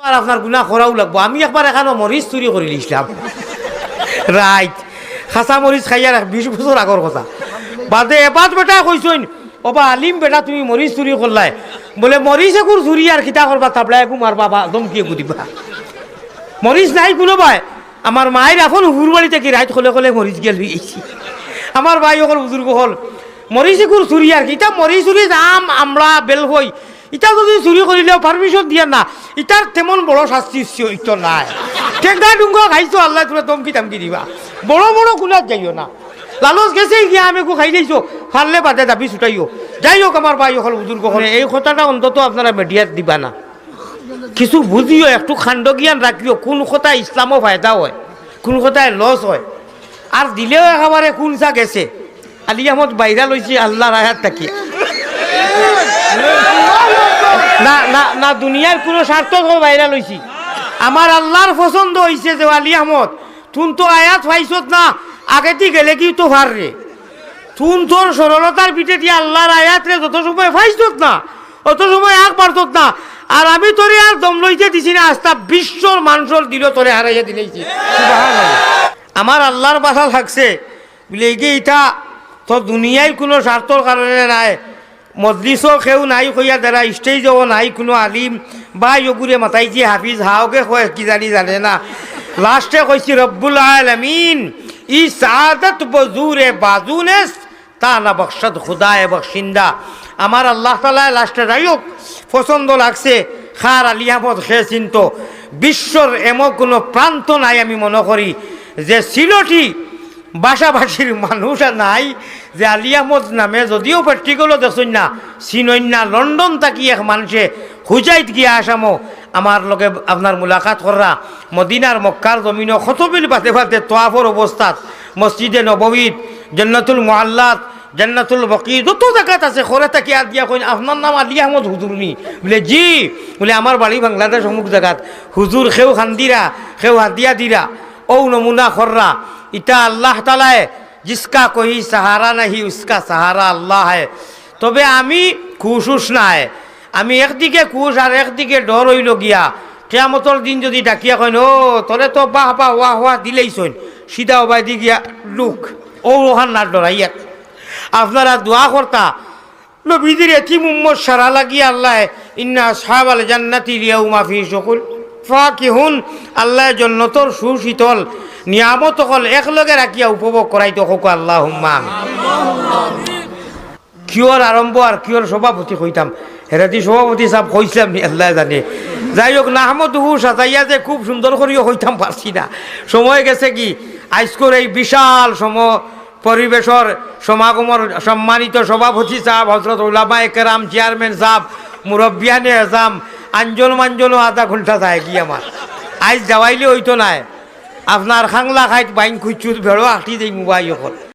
আর আপনার গুণা করাও লাগবো। আমি একবার এখানে মরিচ চুরি করে নিয়েছিলাম, রাইট, খাঁচা মরিচ খাইয়া 20 বছর আগর কথা। বাদে এবার বেটা কইসইন, ওবা আলিম বেটা তুমি মরিচ চুরি করলাই, বলে মরিচ একুর চুরি আর কিতা করবা, তাবলা একু মারবা বা দমকি একু দিবা। মরিচ নাই কোনো ভাই, আমার মায়ের এখন হুর বাড়ি থেকে রাইত হলে হলে মরিচ গিয়ে লই গেছি। আমার ভাই অকল বুজুর্গ হল মরিচ একুর চুরি আর কি, ইটা মরিচ চুরি দাম আমরা বেল হই, ইটা যদি চুরি করিলেও পারমিশন দিয়া না, ইটার তেমন বড় শাস্তি তো নাই। ঠেঙ্গা ডুঙ্গা খাইছো আল্লাহ তোরা দমকি তামকি দিবা, বড় বড় গুলাত যাইও না। লালচ গেছে গিয়া আমি খাই দিয়েছো, ফারলে বাদে দাবি ছুটাইও। যাই হোক আমার ভাই হল বুজুর্গ হল, এই কথাটা অন্তত আপনারা মিডিয়াত দিবা না, কিছু বুঝিও, একটু খাণ্ড জ্ঞান রাখিও, কোন কথা ইসলামও ফায়দা হয়, কোন কথায় লস হয়। আর দিলেও একেবারে কোন চা গেছে আলী আহমদ বাইরা লইছি আল্লাহর আয়াত থাকি না না না, দুনিয়ার কোনো স্বার্থ বাইরা লইছি। আমার আল্লাহর পছন্দ হয়েছে যে আলী আহমদ তুন তো আয়াত পাইছত না, আগেতে গেলে কি তো ভার রে, তুন তোর সরলতার পিঠে দিয়ে আল্লাহর আয়াত রে যত সময় পাইছত না অত সময় আগ পারত না। আর আমি তোরে আর দম লইতে দিছি না, আস্তা বিশ্বর মানুষের দিল তোরে হারাইয়া দিলেছি। আমার আল্লাহর বাসা থাকছে বলে এই যে এটা তো দুনিয়ায় কোনো স্বার্থর কারণে নাই, মজলিসও কেউ নাই কইয়া দ্বারা স্টেজও নাই কোনো আলিম বা ইগুরে মাতাইছি হাফিজ হাওকে কয় কি জানি জানে না। লাস্টে কইছি রব্বুল আলামিন ই সাদত বজুরে বাজুনেস তা না বখশত খুদায় বখশিন্দা। আমার আল্লাহ তাআলা লাস্টে যাই হোক পছন্দ লাগছে, খার আলী আহমদ খে চিন্ত বিশ্বর এমন কোনো প্রান্ত নাই আমি মনে করি যে সিলটি বাসাবাসীর মানুষ নাই যে আলী আহমদ নামে, যদিও প্র্যাকটিক্যালও দেখছেন না চিনইন না, লন্ডন থাকি এক মানুষে হুজাইত গিয়া আসামো আমার লগে আপনার মুলাকাত করা, মদিনার মক্কার জমিন খতবিল পাতে পাতে তোয়াফর অবস্থাত মসজিদে নববীত জান্নাতুল মুআল্লাত জান্নাতুল বকি যত জায়গাত আছে খরে থাকি আর দিয়া কইন আপনার নাম আলী আহমদ হুজুর নি, বলে জি, বলে আমার বাড়ি বাংলাদেশ অমুক জায়গাত, হুজুর খেউ খান্দিরা খেউ হাদিয়া দিরা ও নমুনা খররা। ইটা আল্লাহ তালায় জিসকা কহি সাহারা নাহি উসকা সাহারা আল্লাহ হয়। তবে আমি খুশুস নাই, আমি একদিকে খুশ আর একদিকে ডর হইল গিয়া কিয়ামতর দিন যদি ডাকিয়া কইন ও তোরে তো বাহ বাহ ওয়া হওয়া দিলেইছইন, সিধা ওবাই দি গিয়া লুক ও ওখান না ডরাইয়া। আপনারা দোয়া করতা নবীদের এতিম উম্মত সারা লাগিয়া আল্লাহ ইন্না আসহাবাল জান্নাতি লিয়াউমা ফি শুকুল ফাকিহুন, আল্লাহ জান্নাতর সুশীতল নিয়ামত হল একলগে রাখিয়া উপভোগ করাইতে হোক আল্লাহুম্মা। কিয়র আরম্ভ আর কিয়র সভাপতি কইতাম, হেরাদি সভাপতি সাহেব কইছিলাম নি আল্লাহ জানে। যাই হোক নাহমদহু সাজাইয়া যে খুব সুন্দর করিও হইতাম পারছি না, সময় গেছে কি আজকের এই বিশাল পরিবেশর সমাগমর সম্মানিত সভাপতি সাহেব হজরত উলামায়ে কেরাম চেয়ারম্যান সাহেব মুরব্বিয়ানে আজম আঞ্জন মাঞ্জনও আধা ঘন্টা যায় কি আমার আজ যাওয়াইলে হইতো নাই। আপনার খাংলা খাইত বাইন খুঁজছুত ভেড়ো আঁটি দেই মোবাইল